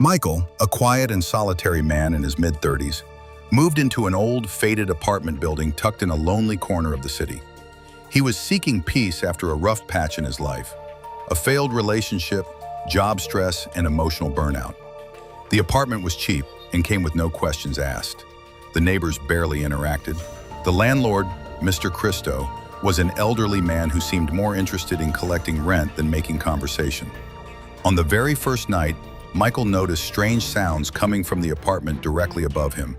Michael, a quiet and solitary man in his mid-30s, moved into an old, faded apartment building tucked in a lonely corner of the city. He was seeking peace after a rough patch in his life, a failed relationship, job stress, and emotional burnout. The apartment was cheap and came with no questions asked. The neighbors barely interacted. The landlord, Mr. Christo, was an elderly man who seemed more interested in collecting rent than making conversation. On the very first night, Michael noticed strange sounds coming from the apartment directly above him.